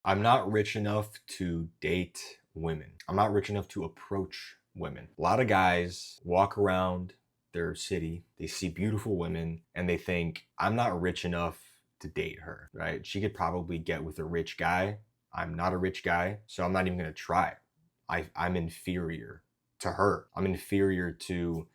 I'm not rich enough to date women. I'm not rich enough to approach women. A lot of guys walk around their city, they see beautiful women, and they think, I'm not rich enough to date her, right? She could probably get with a rich guy. I'm not a rich guy, so I'm not even gonna try. I'm inferior to her. I'm inferior to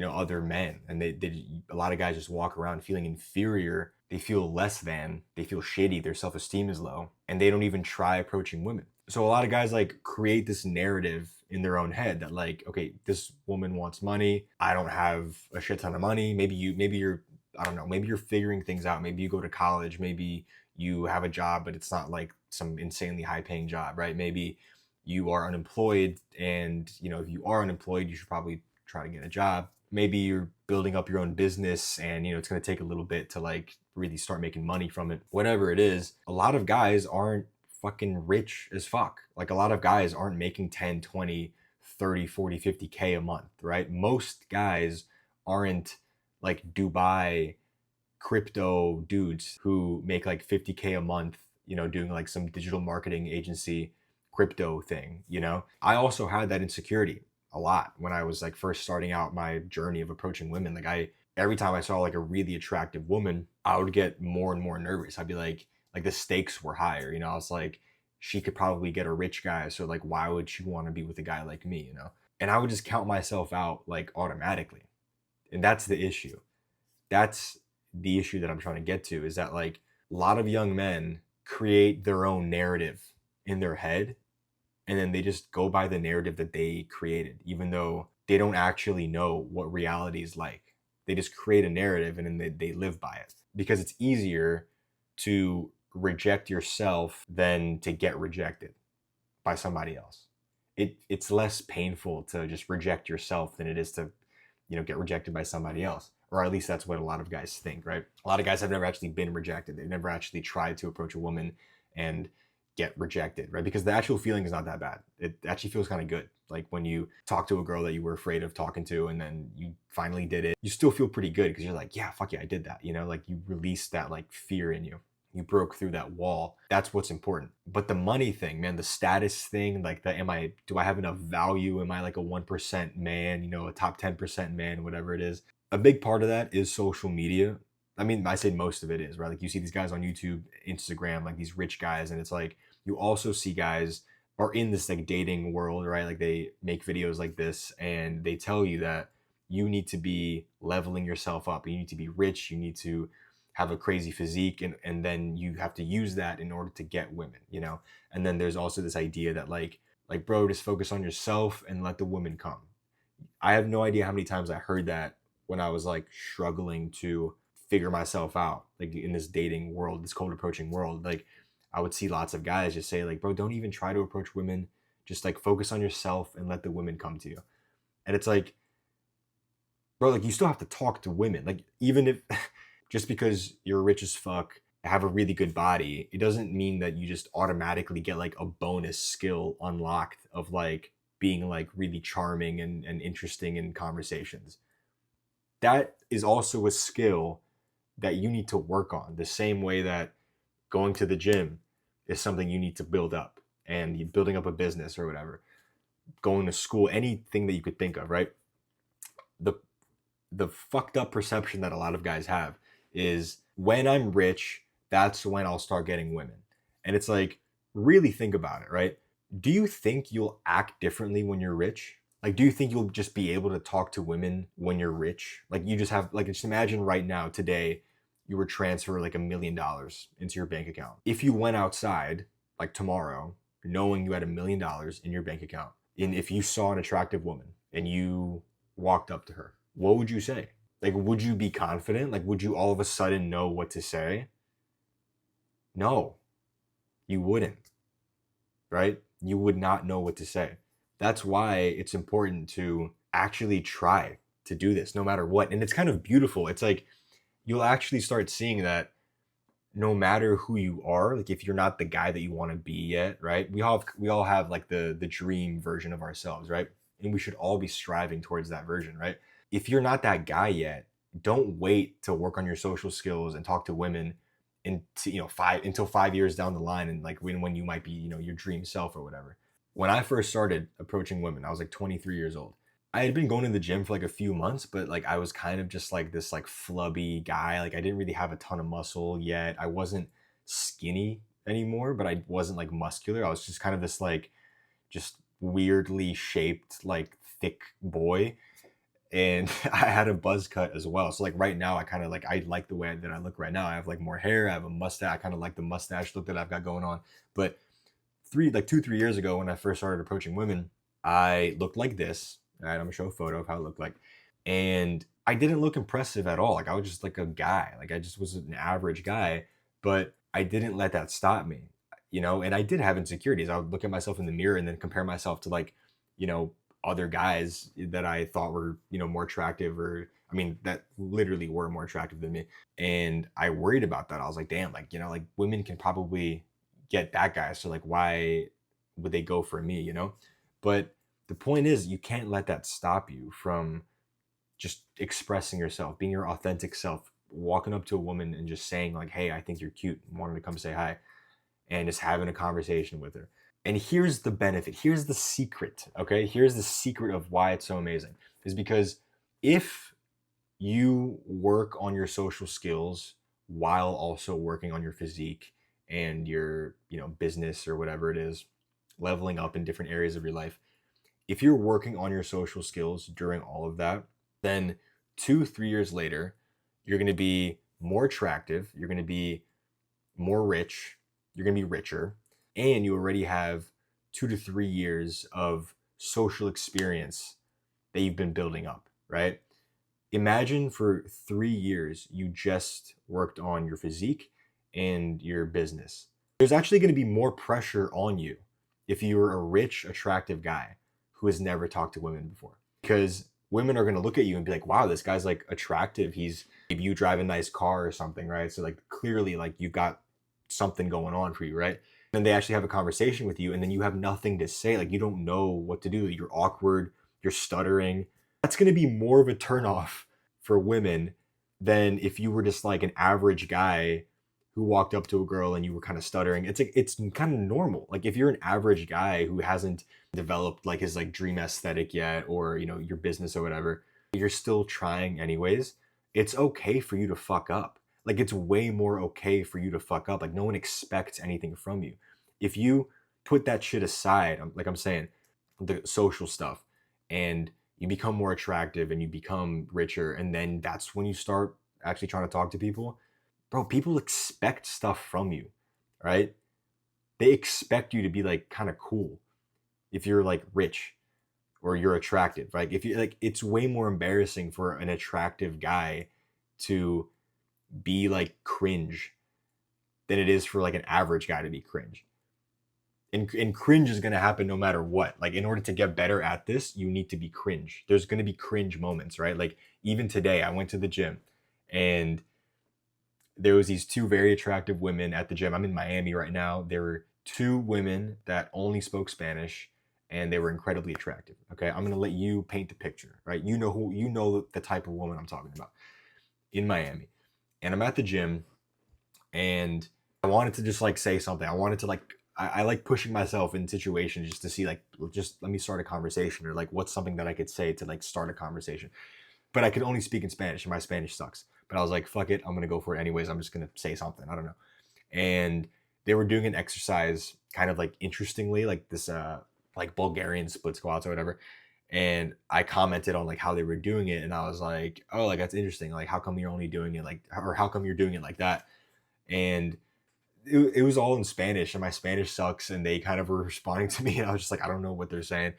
other men, and they a lot of guys just walk around feeling inferior. They feel less than, they feel shitty, their self-esteem is low, and they don't even try approaching women. So a lot of guys like create this narrative in their own head that, like, okay, this woman wants money, I don't have a shit ton of money. Maybe you're, I don't know, maybe you're figuring things out, maybe you go to college, maybe you have a job but it's not like some insanely high paying job, right? Maybe you are unemployed, and if you are unemployed, you should probably try to get a job. Maybe you're building up your own business, and it's going to take a little bit to like really start making money from it. Whatever it is, a lot of guys aren't fucking rich as fuck. Like, a lot of guys aren't making 10, 20, 30, 40, 50K a month, right? Most guys aren't like Dubai crypto dudes who make like 50K a month, doing like some digital marketing agency crypto thing. I also had that insecurity a lot when I was like first starting out my journey of approaching women. Like, every time I saw like a really attractive woman, I would get more and more nervous. I'd be like the stakes were higher. I was like, she could probably get a rich guy, so like why would she want to be with a guy like me? And I would just count myself out like automatically. And that's the issue. That's the issue that I'm trying to get to, is that like a lot of young men create their own narrative in their head, and then they just go by the narrative that they created, even though they don't actually know what reality is like. They just create a narrative, and then they live by it because it's easier to reject yourself than to get rejected by somebody else. It's less painful to just reject yourself than it is to get rejected by somebody else, or at least that's what a lot of guys think, right? A lot of guys have never actually been rejected. They've never actually tried to approach a woman and get rejected, right? Because the actual feeling is not that bad. It actually feels kind of good. Like when you talk to a girl that you were afraid of talking to, and then you finally did it, you still feel pretty good because you're like, yeah, fuck yeah, I did that. Like you released that like fear in you. You broke through that wall. That's what's important. But the money thing, man, the status thing, like do I have enough value? Am I like a 1% man, a top 10% man, whatever it is? A big part of that is social media. I mean, I say most of it is, right? Like you see these guys on YouTube, Instagram, like these rich guys, and it's like you also see guys are in this like dating world, right? Like they make videos like this, and they tell you that you need to be leveling yourself up. You need to be rich. You need to have a crazy physique, and then you have to use that in order to get women. And then there's also this idea that like bro, just focus on yourself and let the women come. I have no idea how many times I heard that when I was like struggling to figure myself out, like in this dating world, this cold approaching world. Like I would see lots of guys just say like, bro, don't even try to approach women, just like focus on yourself and let the women come to you. And it's like, bro, like you still have to talk to women. Like, even if just because you're rich as fuck, have a really good body, it doesn't mean that you just automatically get like a bonus skill unlocked of like being like really charming and interesting in conversations. That is also a skill that you need to work on, the same way that going to the gym is something you need to build up, and building up a business or whatever, going to school, anything that you could think of, right? The the fucked up perception that a lot of guys have is, when I'm rich, that's when I'll start getting women. And it's like, really think about it, right? Do you think you'll act differently when you're rich? Like, do you think you'll just be able to talk to women when you're rich? Like, you just have, like, just imagine right now, today, you were transfer like $1 million into your bank account. If you went outside, like tomorrow, knowing you had $1 million in your bank account, and if you saw an attractive woman and you walked up to her, what would you say? Like, would you be confident? Like, would you all of a sudden know what to say? No, you wouldn't, right? You would not know what to say. That's why it's important to actually try to do this no matter what. And it's kind of beautiful. It's like you'll actually start seeing that no matter who you are, like if you're not the guy that you want to be yet, right? We all have like the dream version of ourselves, right? And we should all be striving towards that version, right? If you're not that guy yet, don't wait to work on your social skills and talk to women into, five until 5 years down the line, and like when you might be, your dream self or whatever. When I first started approaching women, I was like 23 years old. I had been going to the gym for like a few months, but like I was kind of just like this like flubby guy. Like I didn't really have a ton of muscle yet. I wasn't skinny anymore, but I wasn't like muscular. I was just kind of this like just weirdly shaped like thick boy, and I had a buzz cut as well. So like right now, I kind of like I like the way that I look right now. I have like more hair. I have a mustache. I kind of like the mustache look that I've got going on. But 2 3 years ago, when I first started approaching women, I looked like this. All right, I'm gonna show a photo of how it looked like, and I didn't look impressive at all. Like I was just like a guy. Like I just was an average guy. But I didn't let that stop me, And I did have insecurities. I would look at myself in the mirror and then compare myself to like, you know, other guys that I thought were, more attractive, or I mean, that literally were more attractive than me. And I worried about that. I was like, damn, like, like women can probably get that guy. So like, why would they go for me, But the point is, you can't let that stop you from just expressing yourself, being your authentic self, walking up to a woman and just saying like, hey, I think you're cute, and wanting to come say hi, and just having a conversation with her. And here's the benefit. Here's the secret. Okay. Here's the secret of why it's so amazing, is because if you work on your social skills while also working on your physique and your, business or whatever it is, leveling up in different areas of your life, if you're working on your social skills during all of that, then 2 3 years later, you're going to be more attractive. You're going to be more rich. You're going to be richer, and you already have 2 to 3 years of social experience that you've been building up, right? Imagine for 3 years, you just worked on your physique and your business. There's actually going to be more pressure on you if you're a rich, attractive guy who has never talked to women before, because women are going to look at you and be like, wow, this guy's like attractive. Maybe you drive a nice car or something, right? So like clearly like you've got something going on for you, right? And they actually have a conversation with you, and then you have nothing to say. Like you don't know what to do. You're awkward. You're stuttering. That's going to be more of a turnoff for women than if you were just like an average guy who walked up to a girl and you were kind of stuttering. It's like it's kind of normal. Like if you're an average guy who hasn't developed like his like dream aesthetic yet, or your business or whatever, you're still trying anyways. It's okay for you to fuck up. Like it's way more okay for you to fuck up. Like no one expects anything from you. If you put that shit aside, like I'm saying, the social stuff, and you become more attractive and you become richer, and then that's when you start actually trying to talk to people. Bro, people expect stuff from you, right? They expect you to be like kind of cool if you're like rich or you're attractive, right? If you like, it's way more embarrassing for an attractive guy to be like cringe than it is for like an average guy to be cringe. And cringe is going to happen no matter what. Like in order to get better at this, you need to be cringe. There's going to be cringe moments, right? Like even today I went to the gym, and there was these two very attractive women at the gym. I'm in Miami right now. There were two women that only spoke Spanish, and they were incredibly attractive. Okay, I'm gonna let you paint the picture, right? You know the type of woman I'm talking about in Miami. And I'm at the gym, and I wanted to just like say something. I wanted to like I like pushing myself in situations just to see like, just let me start a conversation, or like what's something that I could say to like start a conversation. But I could only speak in Spanish, and my Spanish sucks. But I was like, fuck it, I'm gonna go for it anyways. I'm just gonna say something. I don't know. And they were doing an exercise kind of like interestingly, like this like Bulgarian split squats or whatever. And I commented on like how they were doing it, and I was like, oh, like that's interesting. Like, how come you're only doing it like, or how come you're doing it like that? And it was all in Spanish, and my Spanish sucks, and they kind of were responding to me, and I was just like, I don't know what they're saying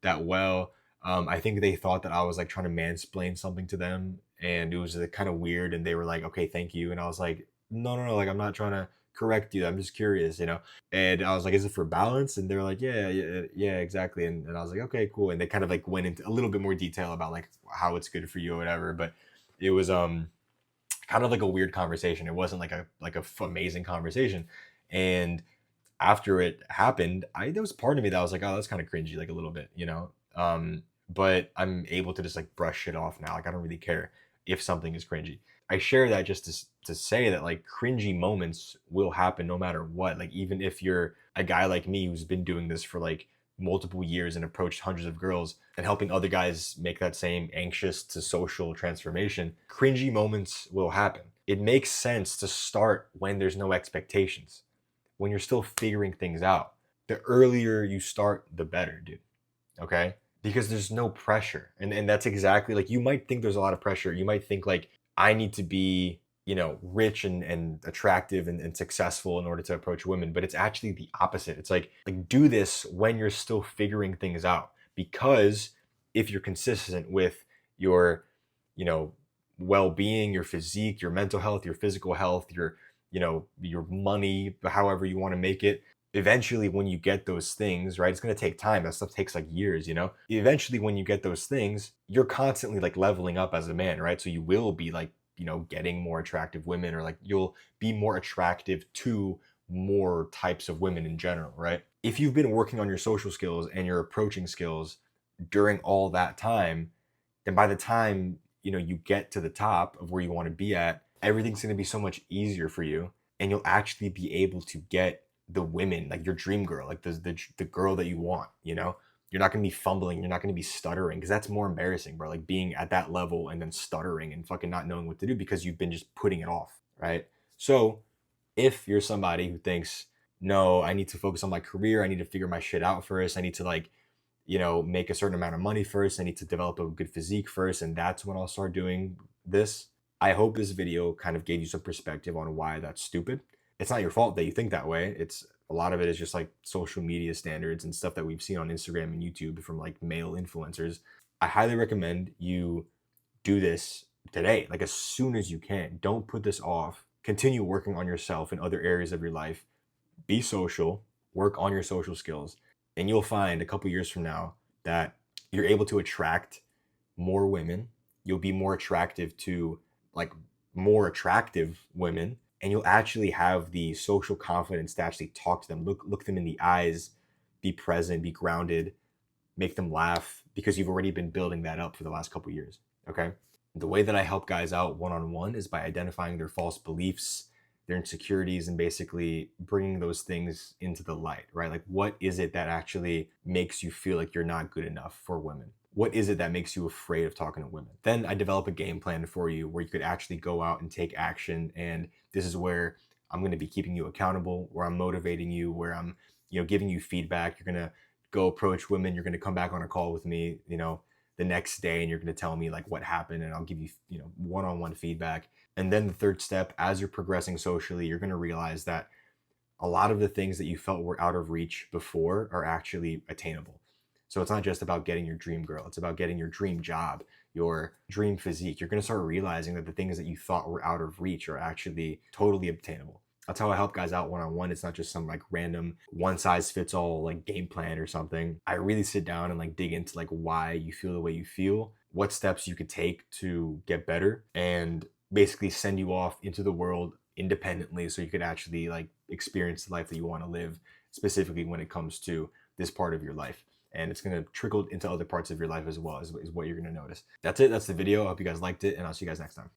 that well. I think they thought that I was like trying to mansplain something to them, and it was like, kind of weird. And they were like, okay, thank you. And I was like, no, no, no, like I'm not trying to correct you. I'm just curious. And I was like, is it for balance? And they were like, yeah, yeah, yeah, exactly. And I was like, okay, cool. And they kind of like went into a little bit more detail about like how it's good for you or whatever. But it was kind of like a weird conversation. It wasn't like a amazing conversation. And after it happened, there was part of me that was like, oh, that's kind of cringy, like a little bit. But I'm able to just like brush it off now. Like I don't really care if something is cringy. I share that just to say that like cringy moments will happen no matter what. Like even if you're a guy like me who's been doing this for like multiple years and approached hundreds of girls and helping other guys make that same anxious to social transformation, cringy moments will happen. It makes sense to start when there's no expectations, when you're still figuring things out. The earlier you start, the better, dude. Okay? Because there's no pressure. And that's exactly like you might think there's a lot of pressure. You might think like I need to be, you know, rich and attractive and successful in order to approach women, but it's actually the opposite. It's like do this when you're still figuring things out. Because if you're consistent with your, you know, well-being, your physique, your mental health, your physical health, your, you know, your money, however you want to make it, eventually when you get those things, right, it's going to take time. That stuff takes like years, you know. Eventually when you get those things, you're constantly like leveling up as a man, right? So you will be like, you know, getting more attractive women, or like you'll be more attractive to more types of women in general, right? If you've been working on your social skills and your approaching skills during all that time, then by the time, you know, you get to the top of where you want to be at, everything's going to be so much easier for you, and you'll actually be able to get the women, like your dream girl, like the girl that you want, you know. You're not going to be fumbling, you're not going to be stuttering, because that's more embarrassing, bro. Like being at that level and then stuttering and fucking not knowing what to do because you've been just putting it off, right? So if you're somebody who thinks, no, I need to focus on my career, I need to figure my shit out first, I need to like, you know, make a certain amount of money first, I need to develop a good physique first, and that's when I'll start doing this. I hope this video kind of gave you some perspective on why that's stupid. It's not your fault that you think that way. It's a lot of it is just like social media standards and stuff that we've seen on Instagram and YouTube from like male influencers. I highly recommend you do this today, like as soon as you can. Don't put this off. Continue working on yourself in other areas of your life. Be social, work on your social skills, and you'll find a couple years from now that you're able to attract more women. You'll be more attractive to like more attractive women, and you'll actually have the social confidence to actually talk to them, look them in the eyes, be present, be grounded, make them laugh, because you've already been building that up for the last couple years. Okay? The way that I help guys out one-on-one is by identifying their false beliefs, their insecurities, and basically bringing those things into the light, right? Like, what is it that actually makes you feel like you're not good enough for women? What is it that makes you afraid of talking to women? Then I develop a game plan for you where you could actually go out and take action. And this is where I'm going to be keeping you accountable, where I'm motivating you, where I'm, you know, giving you feedback. You're going to go approach women. You're going to come back on a call with me, you know, the next day, and you're going to tell me like what happened, and I'll give you, you know, one-on-one feedback. And then the third step, as you're progressing socially, you're going to realize that a lot of the things that you felt were out of reach before are actually attainable. So it's not just about getting your dream girl, it's about getting your dream job, your dream physique. You're going to start realizing that the things that you thought were out of reach are actually totally obtainable. That's how I help guys out one-on-one. It's not just some like random one size fits all like game plan or something. I really sit down and like dig into like why you feel the way you feel, what steps you could take to get better, and basically send you off into the world independently so you could actually like experience the life that you want to live, specifically when it comes to this part of your life. And it's going to trickle into other parts of your life as well, is what you're going to notice. That's it. That's the video. I hope you guys liked it, and I'll see you guys next time.